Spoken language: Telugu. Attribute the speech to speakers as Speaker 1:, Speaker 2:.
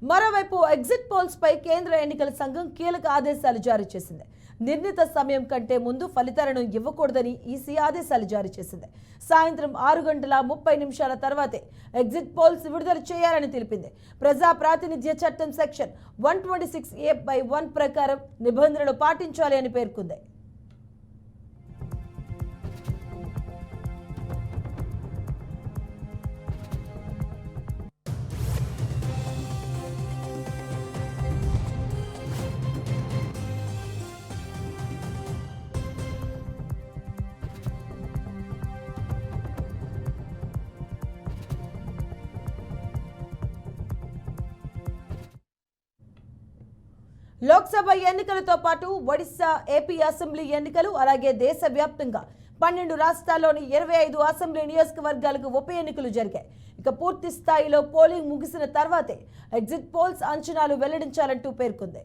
Speaker 1: మరోవైపు ఎగ్జిట్ పోల్స్ పై కేంద్ర ఎన్నికల సంఘం కీలక ఆదేశాలు జారీ చేసింది. నిర్ణీత సమయం కంటే ముందు ఫలితాలను ఇవ్వకూడదని ఈసీ ఆదేశాలు జారీ చేసింది. సాయంత్రం 6:30 తర్వాతే ఎగ్జిట్ పోల్స్ విడుదల చేయాలని తెలిపింది. ప్రజా ప్రాతినిధ్య చట్టం సెక్షన్ 126A/1 ప్రకారం నిబంధనలు పాటించాలి అని పేర్కొంది. లోక్సభ ఎన్నికలతో పాటు ఒడిశా, ఏపీ అసెంబ్లీ ఎన్నికలు, అలాగే దేశవ్యాప్తంగా 12 రాష్ట్రాల్లోని 25 అసెంబ్లీ నియోజకవర్గాలకు ఉప ఎన్నికలు జరిగాయి. ఇక పూర్తి స్థాయిలో పోలింగ్ ముగిసిన తర్వాతే ఎగ్జిట్ పోల్స్ అంచనాలు వెల్లడించాలంటూ పేర్కొంది.